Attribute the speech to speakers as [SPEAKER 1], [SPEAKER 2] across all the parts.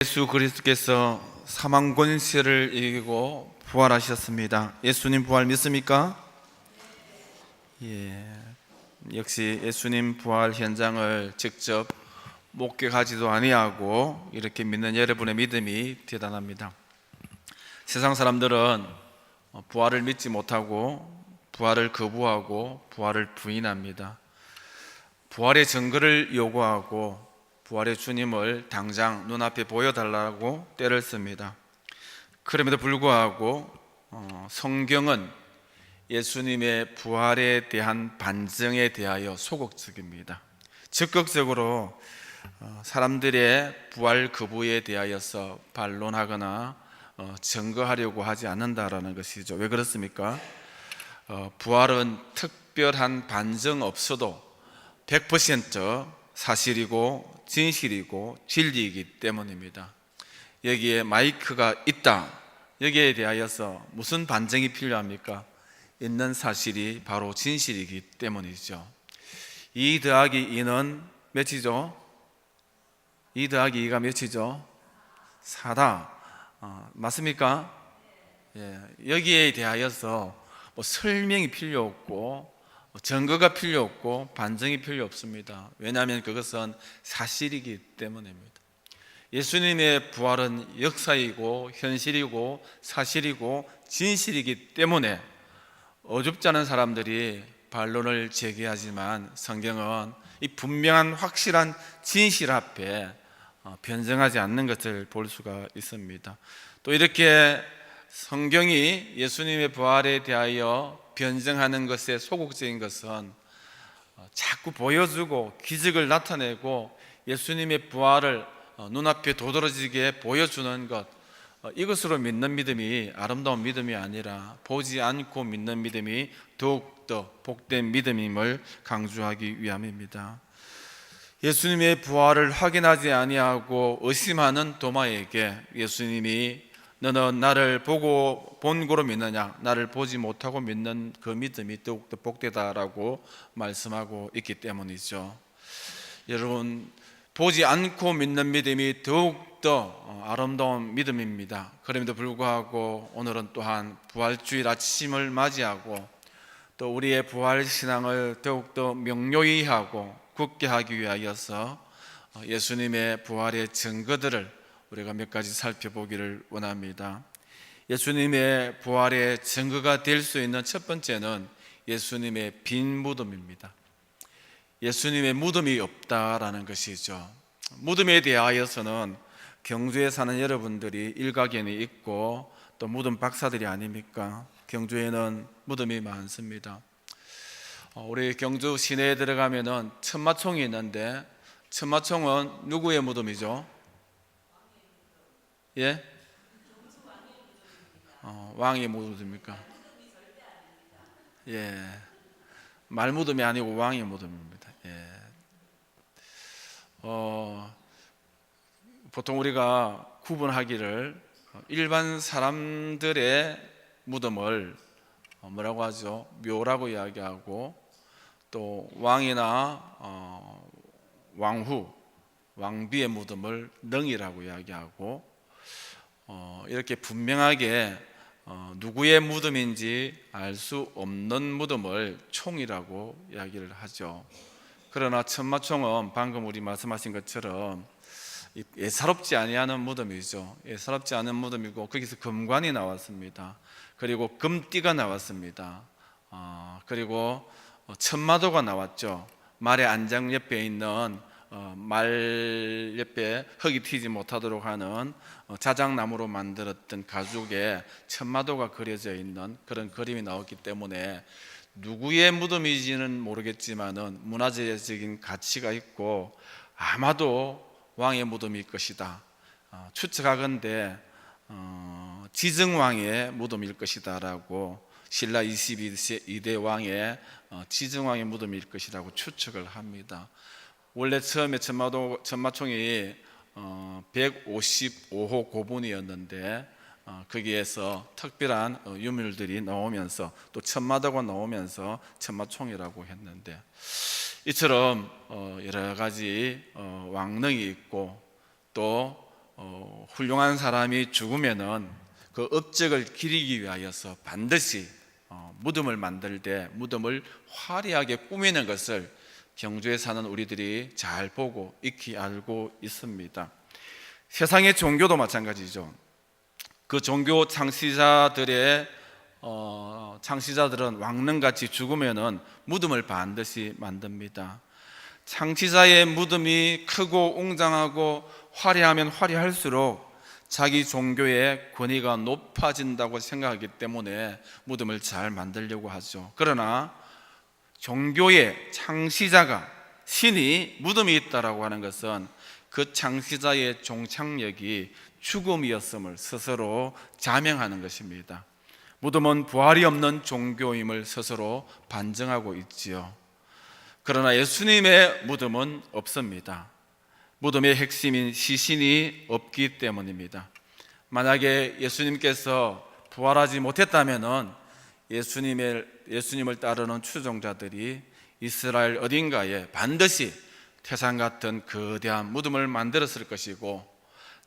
[SPEAKER 1] 예수 그리스도께서 사망 권세를 이기고 부활하셨습니다. 예수님 부활 믿습니까? 예. 역시 예수님 부활 현장을 직접 목격하지도 아니하고 이렇게 믿는 여러분의 믿음이 대단합니다. 세상 사람들은 부활을 믿지 못하고 부활을 거부하고 부활을 부인합니다. 부활의 증거를 요구하고 부활의 주님을 당장 눈앞에 보여달라고 떼를 씁니다. 그럼에도 불구하고 성경은 예수님의 부활에 대한 반증에 대하여 소극적입니다. 적극적으로 사람들의 부활 거부에 대하여서 반론하거나 증거하려고 하지 않는다라는 것이죠. 왜 그렇습니까? 부활은 특별한 반증 없어도 100% 사실이고 진실이고 진리이기 때문입니다. 여기에 마이크가 있다, 여기에 대하여서 무슨 반증이 필요합니까? 있는 사실이 바로 진실이기 때문이죠. 2 더하기 2는 몇이죠? 2 더하기 2가 몇이죠? 4다. 맞습니까? 예, 여기에 대하여서 설명이 필요 없고 증거가 필요 없고 반증이 필요 없습니다. 왜냐하면 그것은 사실이기 때문입니다. 예수님의 부활은 역사이고 현실이고 사실이고 진실이기 때문에 어줍지 않은 사람들이 반론을 제기하지만 성경은 이 분명한 확실한 진실 앞에 변증하지 않는 것을 볼 수가 있습니다. 또 이렇게 성경이 예수님의 부활에 대하여 변증하는 것에 소극적인 것은 자꾸 보여주고 기적을 나타내고 예수님의 부활을 눈앞에 도드라지게 보여주는 것, 이것으로 믿는 믿음이 아름다운 믿음이 아니라 보지 않고 믿는 믿음이 더욱더 복된 믿음임을 강조하기 위함입니다. 예수님의 부활을 확인하지 아니하고 의심하는 도마에게 예수님이 너는 나를 보고 본 거로 믿느냐, 나를 보지 못하고 믿는 그 믿음이 더욱더 복되다라고 말씀하고 있기 때문이죠. 여러분, 보지 않고 믿는 믿음이 더욱더 아름다운 믿음입니다. 그럼에도 불구하고 오늘은 또한 부활주일 아침을 맞이하고 또 우리의 부활 신앙을 더욱더 명료히 하고 굳게 하기 위하여서 예수님의 부활의 증거들을 우리가 몇 가지 살펴보기를 원합니다. 예수님의 부활의 증거가 될 수 있는 첫 번째는 예수님의 빈 무덤입니다. 예수님의 무덤이 없다라는 것이죠. 무덤에 대하여서는 경주에 사는 여러분들이 일가견이 있고 또 무덤 박사들이 아닙니까? 경주에는 무덤이 많습니다. 우리 경주 시내에 들어가면은 천마총이 있는데 천마총은 누구의 무덤이죠? 예? 왕의 무덤입니까? 예. 말 무덤이 아니고 왕의 무덤입니다. 예. 보통 우리가 구분하기를 일반 사람들의 무덤을 뭐라고 하죠? 묘라고 이야기하고 또 왕이나 왕후, 왕비의 무덤을 능이라고 이야기하고 이렇게 분명하게 누구의 무덤인지 알 수 없는 무덤을 총이라고 이야기를 하죠. 그러나 천마총은 방금 우리 말씀하신 것처럼 예사롭지 아니하는 무덤이죠. 예사롭지 않은 무덤이고 거기서 금관이 나왔습니다. 그리고 금띠가 나왔습니다. 그리고 천마도가 나왔죠. 말의 안장 옆에 있는 말 옆에 흙이 튀지 못하도록 하는 자작나무로 만들었던 가죽에 천마도가 그려져 있는 그런 그림이 나왔기 때문에 누구의 무덤인지는 모르겠지만은 문화재적인 가치가 있고 아마도 왕의 무덤일 것이다. 추측하건대 지증왕의 무덤일 것이다라고 신라 22대 왕의 지증왕의 무덤일 것이라고 추측을 합니다. 원래 처음에 천마총이 155호 고분이었는데 거기에서 특별한 유물들이 나오면서 또 천마도가 나오면서 천마총이라고 했는데 이처럼 여러 가지 왕릉이 있고 또 훌륭한 사람이 죽으면은 그 업적을 기리기 위하여서 반드시 무덤을 만들 때 무덤을 화려하게 꾸미는 것을 경주에 사는 우리들이 잘 보고 익히 알고 있습니다. 세상의 종교도 마찬가지죠. 그 종교 창시자들은 왕릉같이 죽으면은 무덤을 반드시 만듭니다. 창시자의 무덤이 크고 웅장하고 화려하면 화려할수록 자기 종교의 권위가 높아진다고 생각하기 때문에 무덤을 잘 만들려고 하죠. 그러나 종교의 창시자가 신이 무덤이 있다라고 하는 것은 그 창시자의 종착역이 죽음이었음을 스스로 자명하는 것입니다. 무덤은 부활이 없는 종교임을 스스로 반증하고 있지요. 그러나 예수님의 무덤은 없습니다. 무덤의 핵심인 시신이 없기 때문입니다. 만약에 예수님께서 부활하지 못했다면 예수님을 따르는 추종자들이 이스라엘 어딘가에 반드시 태산 같은 거대한 무덤을 만들었을 것이고,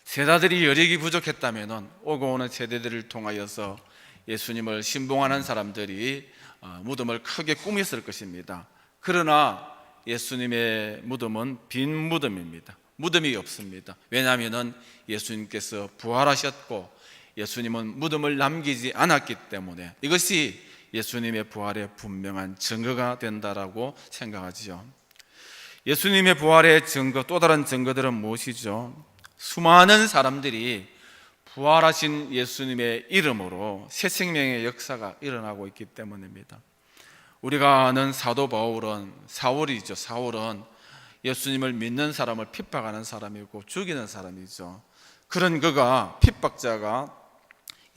[SPEAKER 1] 제자들이 여력이 부족했다면 오고 오는 세대들을 통하여서 예수님을 신봉하는 사람들이 무덤을 크게 꾸몄을 것입니다. 그러나 예수님의 무덤은 빈 무덤입니다. 무덤이 없습니다. 왜냐하면 예수님께서 부활하셨고 예수님은 무덤을 남기지 않았기 때문에 이것이 예수님의 부활의 분명한 증거가 된다라고 생각하지요. 예수님의 부활의 증거, 또 다른 증거들은 무엇이죠? 수많은 사람들이 부활하신 예수님의 이름으로 새 생명의 역사가 일어나고 있기 때문입니다. 우리가 아는 사도 바울은 사울이죠. 사울은 예수님을 믿는 사람을 핍박하는 사람이고 죽이는 사람이죠. 그런 그가 핍박자가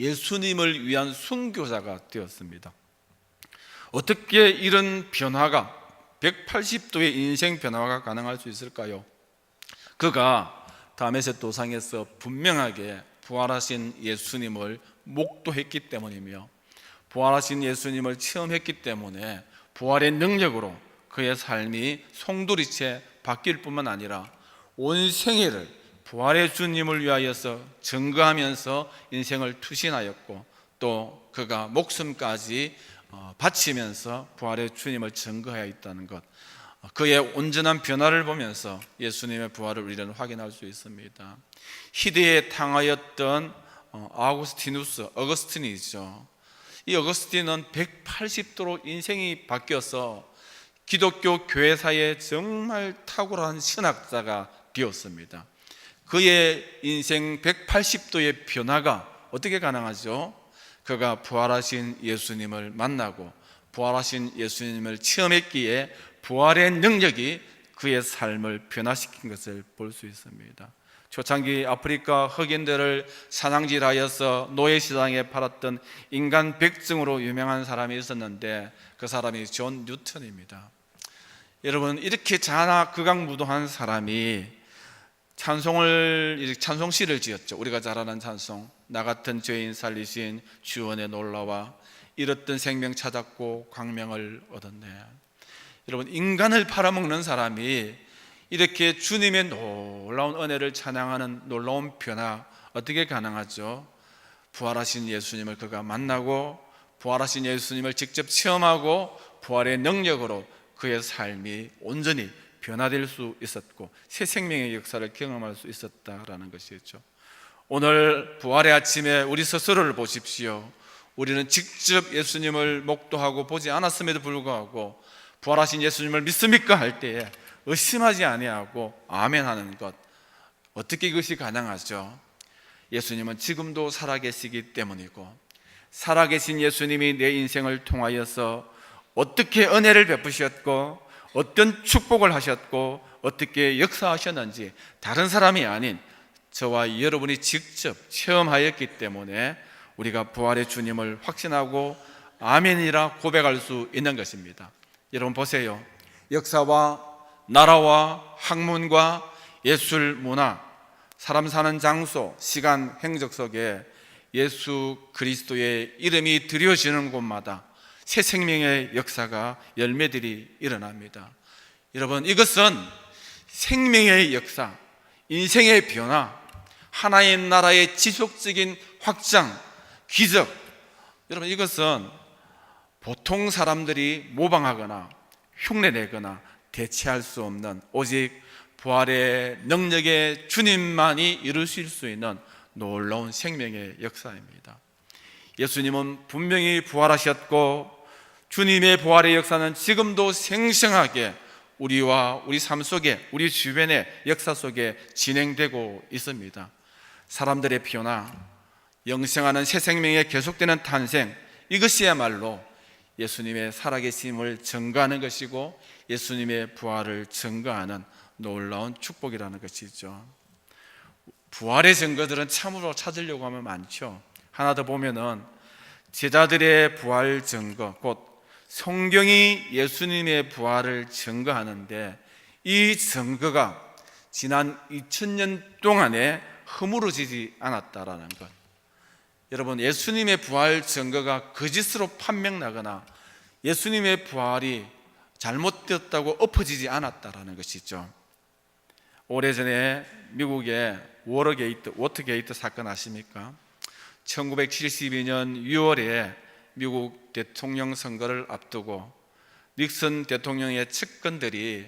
[SPEAKER 1] 예수님을 위한 순교자가 되었습니다. 어떻게 이런 변화가 180도의 인생 변화가 가능할 수 있을까요? 그가 다메섹 도상에서 분명하게 부활하신 예수님을 목도했기 때문이며 부활하신 예수님을 체험했기 때문에 부활의 능력으로 그의 삶이 송두리째 바뀔 뿐만 아니라 온 생애를 부활의 주님을 위하여서 증거하면서 인생을 투신하였고, 또 그가 목숨까지 바치면서 부활의 주님을 증거해야 있다는 것, 그의 온전한 변화를 보면서 예수님의 부활을 우리는 확인할 수 있습니다. 희대에 탕하였던 어거스틴이죠. 이 어거스틴은 180도로 인생이 바뀌어서 기독교 교회사에 정말 탁월한 신학자가 되었습니다. 그의 인생 180도의 변화가 어떻게 가능하죠? 그가 부활하신 예수님을 만나고 부활하신 예수님을 체험했기에 부활의 능력이 그의 삶을 변화시킨 것을 볼 수 있습니다. 초창기 아프리카 흑인들을 사냥질하여서 노예시장에 팔았던 인간 백증으로 유명한 사람이 있었는데 그 사람이 존 뉴턴입니다. 여러분, 이렇게 자나극악무도한 사람이 찬송시를 지었죠. 우리가 잘 아는 찬송, 나 같은 죄인 살리신 주원의 놀라와 잃었던 생명 찾았고 광명을 얻었네. 여러분, 인간을 팔아먹는 사람이 이렇게 주님의 놀라운 은혜를 찬양하는 놀라운 변화 어떻게 가능하죠? 부활하신 예수님을 그가 만나고 부활하신 예수님을 직접 체험하고 부활의 능력으로 그의 삶이 온전히 변화될 수 있었고 새 생명의 역사를 경험할 수 있었다라는 것이었죠. 오늘 부활의 아침에 우리 스스로를 보십시오. 우리는 직접 예수님을 목도하고 보지 않았음에도 불구하고 부활하신 예수님을 믿습니까? 할 때에 의심하지 아니하고 아멘 하는 것, 어떻게 이것이 가능하죠? 예수님은 지금도 살아계시기 때문이고, 살아계신 예수님이 내 인생을 통하여서 어떻게 은혜를 베푸셨고 어떤 축복을 하셨고 어떻게 역사하셨는지 다른 사람이 아닌 저와 여러분이 직접 체험하였기 때문에 우리가 부활의 주님을 확신하고 아멘이라 고백할 수 있는 것입니다. 여러분 보세요. 역사와 나라와 학문과 예술, 문화, 사람 사는 장소, 시간, 행적 속에 예수 그리스도의 이름이 드려지는 곳마다 새 생명의 역사가 열매들이 일어납니다. 여러분, 이것은 생명의 역사, 인생의 변화, 하나의 나라의 지속적인 확장, 기적, 여러분 이것은 보통 사람들이 모방하거나 흉내내거나 대체할 수 없는, 오직 부활의 능력의 주님만이 이루실 수 있는 놀라운 생명의 역사입니다. 예수님은 분명히 부활하셨고 주님의 부활의 역사는 지금도 생생하게 우리와 우리 삶 속에, 우리 주변의 역사 속에 진행되고 있습니다. 사람들의 피어나 영생하는 새 생명의 계속되는 탄생, 이것이야말로 예수님의 살아계심을 증거하는 것이고 예수님의 부활을 증거하는 놀라운 축복이라는 것이죠. 부활의 증거들은 참으로 찾으려고 하면 많죠. 하나 더 보면은 제자들의 부활 증거, 곧 성경이 예수님의 부활을 증거하는데 이 증거가 지난 2000년 동안에 허물어지지 않았다라는 것. 여러분, 예수님의 부활 증거가 거짓으로 판명나거나 예수님의 부활이 잘못되었다고 엎어지지 않았다라는 것이죠. 오래전에 미국의 워터게이트 사건 아십니까? 1972년 6월에 미국 대통령 선거를 앞두고 닉슨 대통령의 측근들이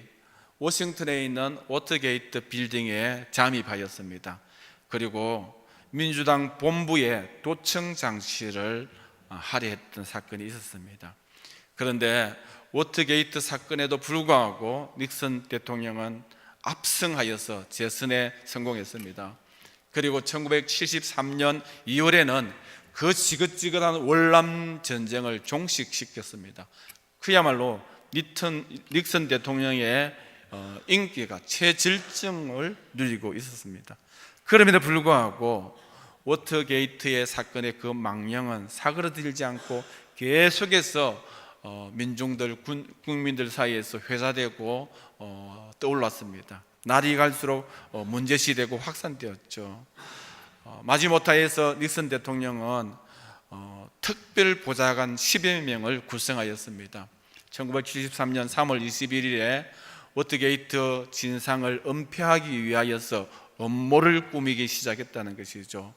[SPEAKER 1] 워싱턴에 있는 워터게이트 빌딩에 잠입하였습니다. 그리고 민주당 본부에 도청 장치를 하려 했던 사건이 있었습니다. 그런데 워터게이트 사건에도 불구하고 닉슨 대통령은 압승하여서 재선에 성공했습니다. 그리고 1973년 2월에는 그 지긋지긋한 월남 전쟁을 종식시켰습니다. 그야말로 닉슨 대통령의 인기가 최절정을 누리고 있었습니다. 그럼에도 불구하고 워터게이트의 사건의 그 망령은 사그러들지 않고 계속해서 국민들 사이에서 회자되고 떠올랐습니다. 날이 갈수록 문제시되고 확산되었죠. 마지못하에서 닉슨 대통령은 특별 보좌관 10여 명을 구성하였습니다. 1973년 3월 21일에 워터게이트 진상을 은폐하기 위하여서 음모를 꾸미기 시작했다는 것이죠.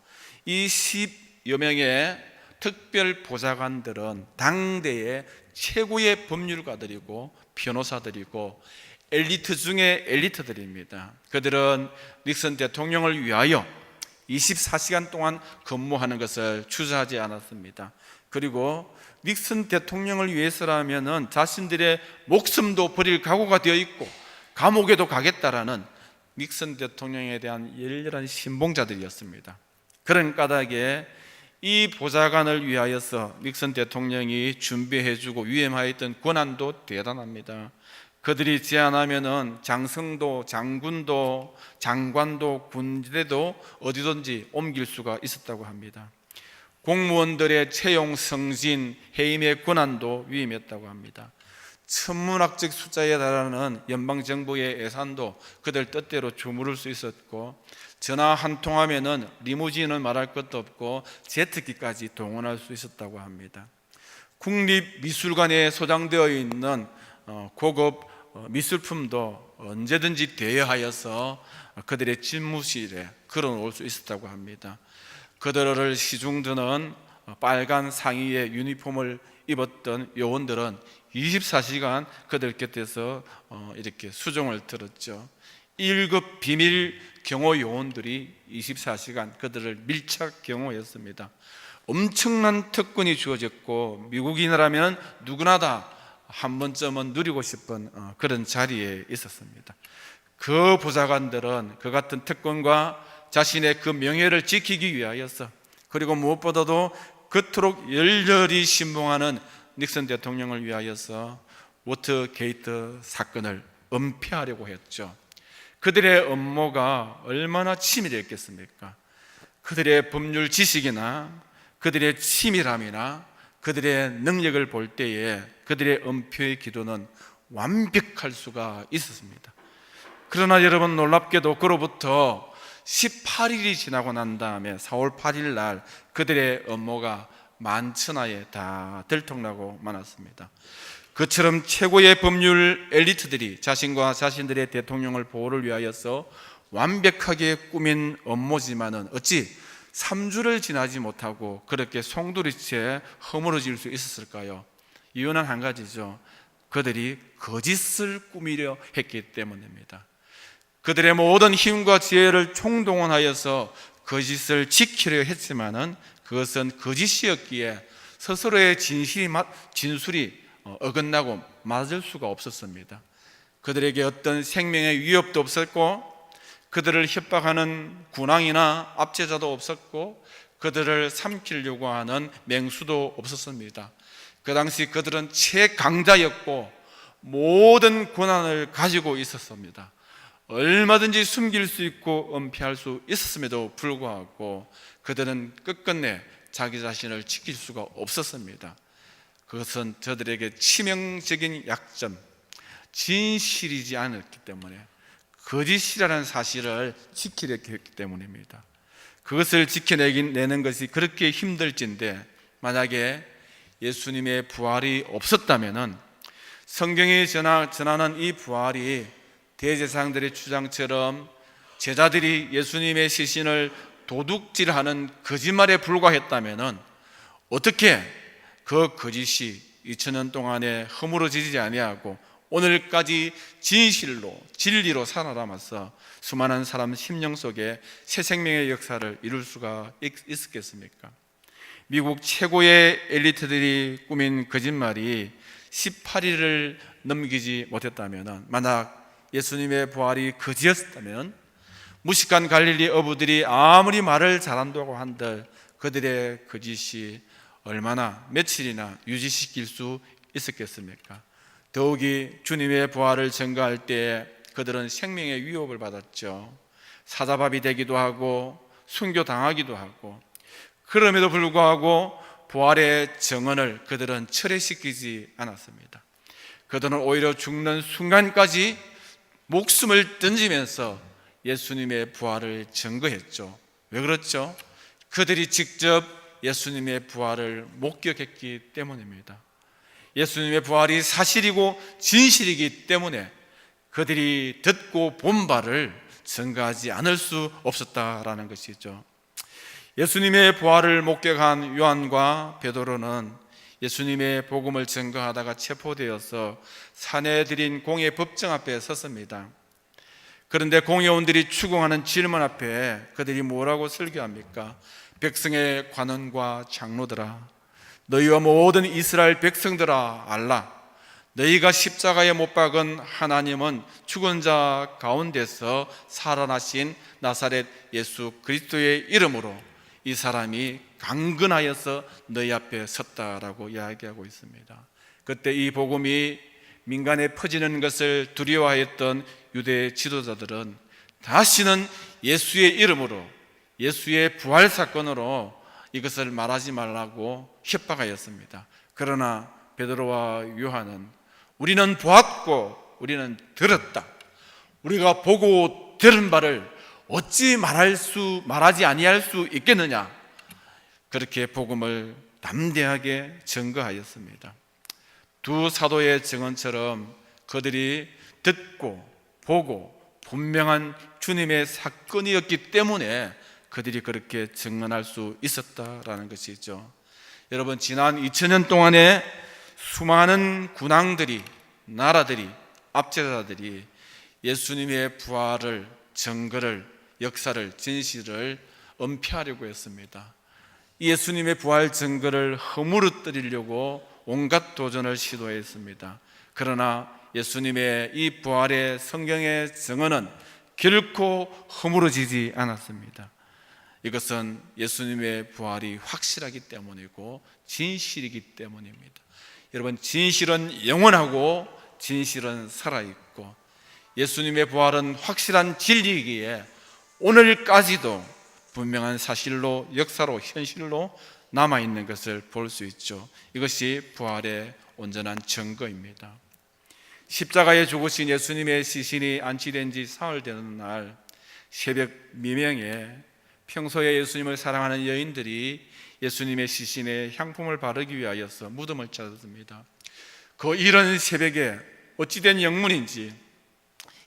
[SPEAKER 1] 이 10여 명의 특별 보좌관들은 당대의 최고의 법률가들이고 변호사들이고 엘리트 중에 엘리트들입니다. 그들은 닉슨 대통령을 위하여 24시간 동안 근무하는 것을 주저하지 않았습니다. 그리고 닉슨 대통령을 위해서라면 자신들의 목숨도 버릴 각오가 되어 있고 감옥에도 가겠다라는 닉슨 대통령에 대한 열렬한 신봉자들이었습니다. 그런 까닭에 이 보좌관을 위하여서 닉슨 대통령이 준비해주고 위임하였던 권한도 대단합니다. 그들이 제안하면은 장성도, 장군도, 장관도, 군대도 어디든지 옮길 수가 있었다고 합니다. 공무원들의 채용, 승진, 해임의 권한도 위임했다고 합니다. 천문학적 숫자에 달하는 연방정부의 예산도 그들 뜻대로 주무를 수 있었고, 전화 한 통하면은 리무진은 말할 것도 없고 제트기까지 동원할 수 있었다고 합니다. 국립미술관에 소장되어 있는 고급 미술품도 언제든지 대여하여서 그들의 집무실에 걸어놓을 수 있었다고 합니다. 그들을 시중드는 빨간 상의의 유니폼을 입었던 요원들은 24시간 그들 곁에서 이렇게 수종을 들었죠. 1급 비밀 경호 요원들이 24시간 그들을 밀착 경호했습니다. 엄청난 특권이 주어졌고 미국인이라면 누구나 다 한 번쯤은 누리고 싶은 그런 자리에 있었습니다. 그 보좌관들은 그 같은 특권과 자신의 그 명예를 지키기 위하여서, 그리고 무엇보다도 그토록 열렬히 신봉하는 닉슨 대통령을 위하여서 워터게이트 사건을 은폐하려고 했죠. 그들의 음모가 얼마나 치밀했겠습니까? 그들의 법률 지식이나 그들의 치밀함이나 그들의 능력을 볼 때에 그들의 은폐의 기도는 완벽할 수가 있었습니다. 그러나 여러분, 놀랍게도 그로부터 18일이 지나고 난 다음에 4월 8일 날 그들의 음모가 만천하에 다 들통나고 말았습니다. 그처럼 최고의 법률 엘리트들이 자신과 자신들의 대통령을 보호를 위하여서 완벽하게 꾸민 업무지만은 어찌 3주를 지나지 못하고 그렇게 송두리째 허물어질 수 있었을까요? 이유는 한 가지죠. 그들이 거짓을 꾸미려 했기 때문입니다. 그들의 모든 힘과 지혜를 총동원하여서 거짓을 지키려 했지만은 그것은 거짓이었기에 스스로의 진술이 어긋나고 맞을 수가 없었습니다. 그들에게 어떤 생명의 위협도 없었고 그들을 협박하는 군왕이나 압제자도 없었고 그들을 삼키려고 하는 맹수도 없었습니다. 그 당시 그들은 최강자였고 모든 권한을 가지고 있었습니다. 얼마든지 숨길 수 있고 은폐할 수 있었음에도 불구하고 그들은 끝끝내 자기 자신을 지킬 수가 없었습니다. 그것은 저들에게 치명적인 약점, 진실이지 않았기 때문에 거짓이라는 사실을 지키려 했기 때문입니다. 그것을 지켜내는 것이 그렇게 힘들진데 만약에 예수님의 부활이 없었다면 성경이 전하는 이 부활이 대제사장들의 주장처럼 제자들이 예수님의 시신을 도둑질하는 거짓말에 불과했다면 어떻게 그 거짓이 2000년 동안에 허물어지지 아니하고 오늘까지 진리로 살아남아서 수많은 사람 심령 속에 새 생명의 역사를 이룰 수가 있었겠습니까? 미국 최고의 엘리트들이 꾸민 거짓말이 18일을 넘기지 못했다면, 만약 예수님의 부활이 거짓이었다면 무식한 갈릴리 어부들이 아무리 말을 잘한다고 한들 그들의 거짓이 얼마나 며칠이나 유지시킬 수 있었겠습니까? 더욱이 주님의 부활을 증거할 때 그들은 생명의 위협을 받았죠. 사자밥이 되기도 하고 순교당하기도 하고, 그럼에도 불구하고 부활의 증언을 그들은 철회시키지 않았습니다. 그들은 오히려 죽는 순간까지 목숨을 던지면서 예수님의 부활을 증거했죠. 왜 그렇죠? 그들이 직접 예수님의 부활을 목격했기 때문입니다. 예수님의 부활이 사실이고 진실이기 때문에 그들이 듣고 본 바를 증거하지 않을 수 없었다라는 것이죠. 예수님의 부활을 목격한 요한과 베드로는 예수님의 복음을 증거하다가 체포되어서 사내들인 공의 법정 앞에 섰습니다. 그런데 공회원들이 추궁하는 질문 앞에 그들이 뭐라고 설교합니까? 백성의 관원과 장로들아, 너희와 모든 이스라엘 백성들아 알라, 너희가 십자가에 못 박은 하나님은 죽은 자 가운데서 살아나신 나사렛 예수 그리스도의 이름으로 이 사람이 강건하여서 너희 앞에 섰다라고 이야기하고 있습니다. 그때 이 복음이 민간에 퍼지는 것을 두려워하였던 유대 지도자들은 다시는 예수의 이름으로, 예수의 부활 사건으로 이것을 말하지 말라고 협박하였습니다. 그러나 베드로와 요한은 우리는 보았고 우리는 들었다, 우리가 보고 들은 바를 어찌 말하지 아니할 수 있겠느냐, 그렇게 복음을 담대하게 증거하였습니다. 두 사도의 증언처럼 그들이 듣고 보고 분명한 주님의 사건이었기 때문에 그들이 그렇게 증언할 수 있었다라는 것이죠. 여러분, 지난 2000년 동안에 수많은 군왕들이, 나라들이, 압제자들이 예수님의 부활을, 증거를, 역사를, 진실을 은폐하려고 했습니다. 예수님의 부활 증거를 허물어뜨리려고 온갖 도전을 시도했습니다. 그러나 예수님의 이 부활의 성경의 증언은 결코 허물어지지 않았습니다. 이것은 예수님의 부활이 확실하기 때문이고 진실이기 때문입니다. 여러분, 진실은 영원하고 진실은 살아있고 예수님의 부활은 확실한 진리이기에 오늘까지도 분명한 사실로, 역사로, 현실로 남아있는 것을 볼 수 있죠. 이것이 부활의 온전한 증거입니다. 십자가에 죽으신 예수님의 시신이 안치된 지 사흘 되는 날 새벽 미명에 평소에 예수님을 사랑하는 여인들이 예수님의 시신에 향품을 바르기 위하여서 무덤을 찾았습니다. 그 이른 새벽에 어찌된 영문인지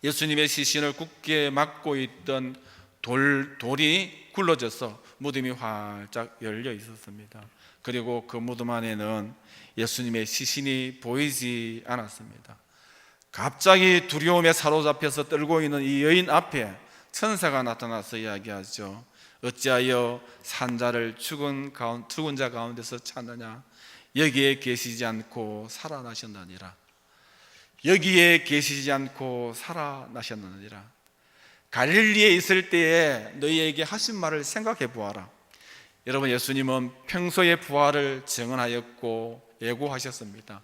[SPEAKER 1] 예수님의 시신을 굳게 막고 있던 돌이 굴러져서 무덤이 활짝 열려 있었습니다. 그리고 그 무덤 안에는 예수님의 시신이 보이지 않았습니다. 갑자기 두려움에 사로잡혀서 떨고 있는 이 여인 앞에 천사가 나타나서 이야기하죠. 어찌하여 산자를 죽은 자 가운데서 찾느냐? 여기에 계시지 않고 살아나셨느니라. 여기에 계시지 않고 살아나셨느니라. 갈릴리에 있을 때에 너희에게 하신 말을 생각해 보아라. 여러분, 예수님은 평소에 부활을 증언하였고 예고하셨습니다.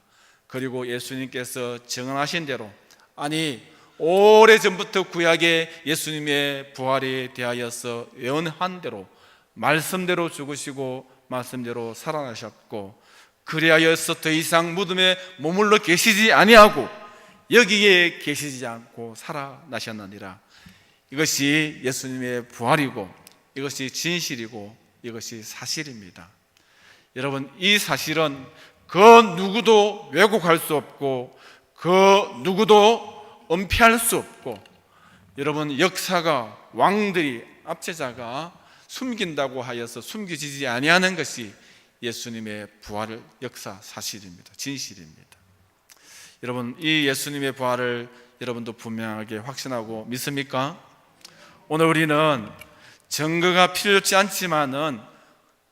[SPEAKER 1] 그리고 예수님께서 증언하신 대로, 아니 오래전부터 구약에 예수님의 부활에 대하여서 예언한 대로 말씀대로 죽으시고 말씀대로 살아나셨고, 그리하여서 더 이상 무덤에 머물러 계시지 아니하고 여기에 계시지 않고 살아나셨느니라. 이것이 예수님의 부활이고 이것이 진실이고 이것이 사실입니다. 여러분, 이 사실은 그 누구도 왜곡할 수 없고 그 누구도 은폐할 수 없고, 여러분, 역사가, 왕들이, 압제자가 숨긴다고 하여서 숨겨지지 아니하는 것이 예수님의 부활의 역사 사실입니다. 진실입니다. 여러분, 이 예수님의 부활을 여러분도 분명하게 확신하고 믿습니까? 오늘 우리는 증거가 필요치 않지만은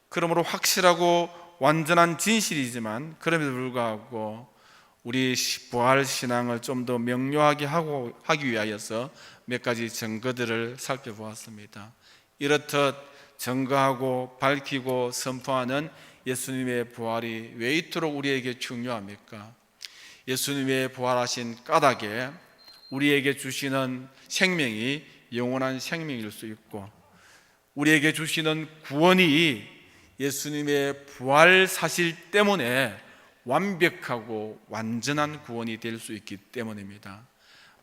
[SPEAKER 1] 그러므로 확실하고 완전한 진실이지만 그럼에도 불구하고 우리 부활 신앙을 좀 더 명료하게 하기 위하여서 몇 가지 증거들을 살펴보았습니다. 이렇듯 증거하고 밝히고 선포하는 예수님의 부활이 왜 이토록 우리에게 중요합니까? 예수님의 부활하신 까닭에 우리에게 주시는 생명이 영원한 생명일 수 있고, 우리에게 주시는 구원이 예수님의 부활 사실 때문에 완벽하고 완전한 구원이 될 수 있기 때문입니다.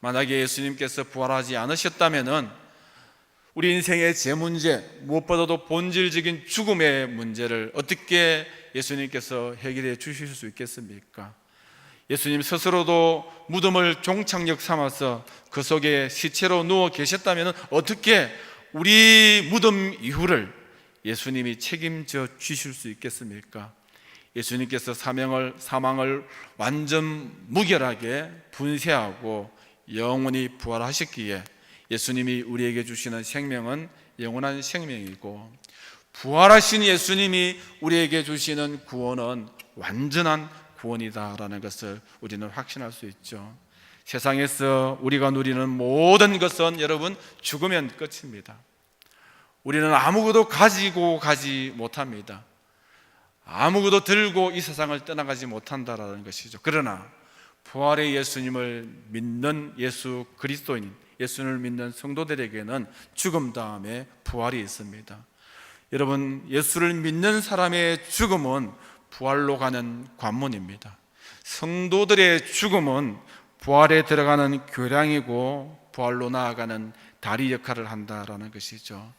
[SPEAKER 1] 만약에 예수님께서 부활하지 않으셨다면 우리 인생의 제 문제, 무엇보다도 본질적인 죽음의 문제를 어떻게 예수님께서 해결해 주실 수 있겠습니까? 예수님 스스로도 무덤을 종착역 삼아서 그 속에 시체로 누워 계셨다면 어떻게 우리 무덤 이후를 예수님이 책임져 주실 수 있겠습니까? 예수님께서 사망을 완전 무결하게 분쇄하고 영원히 부활하셨기에 예수님이 우리에게 주시는 생명은 영원한 생명이고, 부활하신 예수님이 우리에게 주시는 구원은 완전한 구원이다라는 것을 우리는 확신할 수 있죠. 세상에서 우리가 누리는 모든 것은 여러분 죽으면 끝입니다. 우리는 아무것도 가지고 가지 못합니다. 아무것도 들고 이 세상을 떠나가지 못한다라는 것이죠. 그러나 부활의 예수님을 믿는 예수 그리스도인, 예수님을 믿는 성도들에게는 죽음 다음에 부활이 있습니다. 여러분, 예수를 믿는 사람의 죽음은 부활로 가는 관문입니다. 성도들의 죽음은 부활에 들어가는 교량이고 부활로 나아가는 다리 역할을 한다라는 것이죠.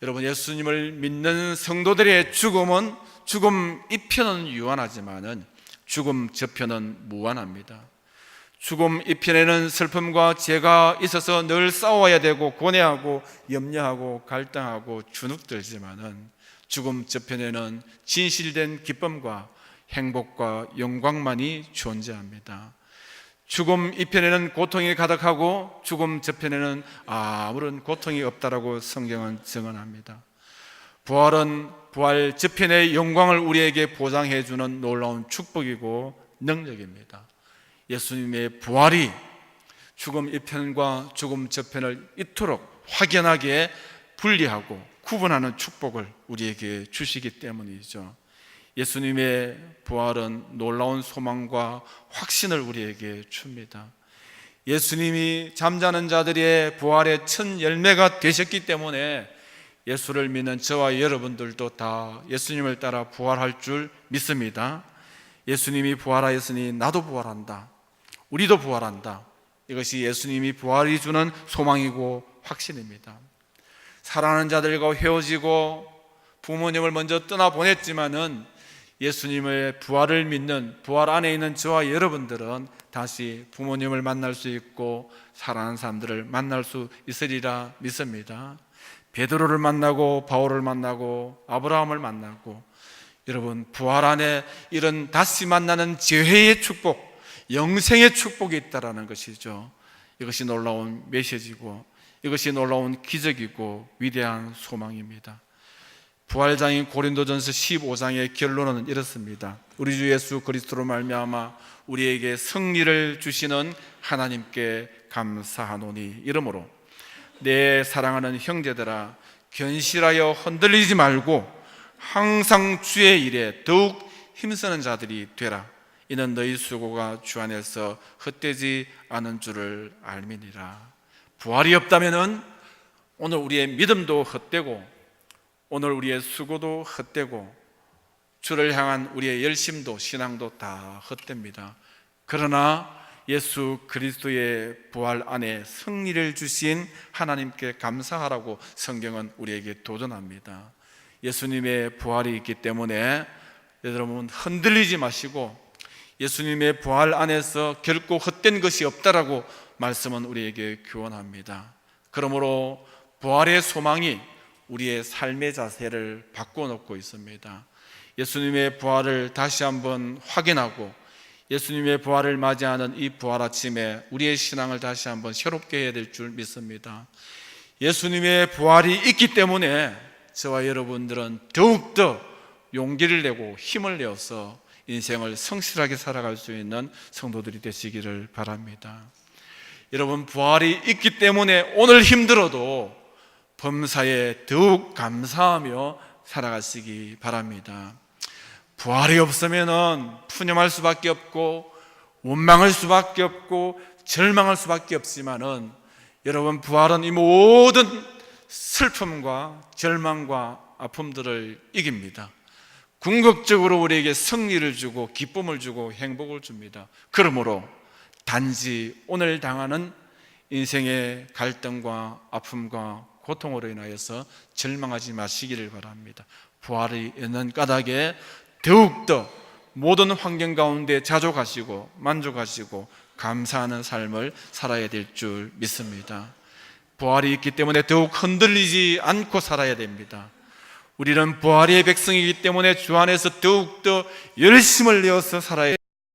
[SPEAKER 1] 여러분, 예수님을 믿는 성도들의 죽음은 죽음 이편은 유한하지만은 죽음 저편은 무한합니다. 죽음 이편에는 슬픔과 죄가 있어서 늘 싸워야 되고 고뇌하고 염려하고 갈등하고 주눅들지만은 죽음 저편에는 진실된 기쁨과 행복과 영광만이 존재합니다. 죽음 이편에는 고통이 가득하고 죽음 저편에는 아무런 고통이 없다라고 성경은 증언합니다. 부활은 부활 저편의 영광을 우리에게 보장해 주는 놀라운 축복이고 능력입니다. 예수님의 부활이 죽음 이편과 죽음 저편을 이토록 확연하게 분리하고 구분하는 축복을 우리에게 주시기 때문이죠. 예수님의 부활은 놀라운 소망과 확신을 우리에게 줍니다. 예수님이 잠자는 자들의 부활의 첫 열매가 되셨기 때문에 예수를 믿는 저와 여러분들도 다 예수님을 따라 부활할 줄 믿습니다. 예수님이 부활하였으니 나도 부활한다. 우리도 부활한다. 이것이 예수님이 부활이 주는 소망이고 확신입니다. 사랑하는 자들과 헤어지고 부모님을 먼저 떠나보냈지만은 예수님의 부활을 믿는, 부활 안에 있는 저와 여러분들은 다시 부모님을 만날 수 있고 사랑하는 사람들을 만날 수 있으리라 믿습니다. 베드로를 만나고 바울을 만나고 아브라함을 만나고, 여러분 부활 안에 이런 다시 만나는 재회의 축복, 영생의 축복이 있다라는 것이죠. 이것이 놀라운 메시지고 이것이 놀라운 기적이고 위대한 소망입니다. 부활장인 고린도전서 15장의 결론은 이렇습니다. 우리 주 예수 그리스도로 말미암아 우리에게 승리를 주시는 하나님께 감사하노니, 이러므로 내 사랑하는 형제들아, 견실하여 흔들리지 말고 항상 주의 일에 더욱 힘쓰는 자들이 되라. 이는 너희 수고가 주 안에서 헛되지 않은 줄을 알미니라. 부활이 없다면 오늘 우리의 믿음도 헛되고 오늘 우리의 수고도 헛되고 주를 향한 우리의 열심도 신앙도 다 헛됩니다. 그러나 예수 그리스도의 부활 안에 승리를 주신 하나님께 감사하라고 성경은 우리에게 도전합니다. 예수님의 부활이 있기 때문에 여러분 흔들리지 마시고 예수님의 부활 안에서 결코 헛된 것이 없다라고 말씀은 우리에게 교훈합니다. 그러므로 부활의 소망이 우리의 삶의 자세를 바꿔놓고 있습니다. 예수님의 부활을 다시 한번 확인하고 예수님의 부활을 맞이하는 이 부활 아침에 우리의 신앙을 다시 한번 새롭게 해야 될 줄 믿습니다. 예수님의 부활이 있기 때문에 저와 여러분들은 더욱더 용기를 내고 힘을 내어서 인생을 성실하게 살아갈 수 있는 성도들이 되시기를 바랍니다. 여러분 부활이 있기 때문에 오늘 힘들어도 범사에 더욱 감사하며 살아가시기 바랍니다. 부활이 없으면 푸념할 수밖에 없고 원망할 수밖에 없고 절망할 수밖에 없지만은 여러분 부활은 이 모든 슬픔과 절망과 아픔들을 이깁니다. 궁극적으로 우리에게 승리를 주고 기쁨을 주고 행복을 줍니다. 그러므로 단지 오늘 당하는 인생의 갈등과 아픔과 고통으로 인하여서 절망하지 마시기를 바랍니다. 부활이 있는 까닭에 더욱더 모든 환경 가운데 자족하시고 만족하시고 감사하는 삶을 살아야 될 줄 믿습니다. 부활이 있기 때문에 더욱 흔들리지 않고 살아야 됩니다. 우리는 부활의 백성이기 때문에 주 안에서 더욱더 열심을 내어서 살아야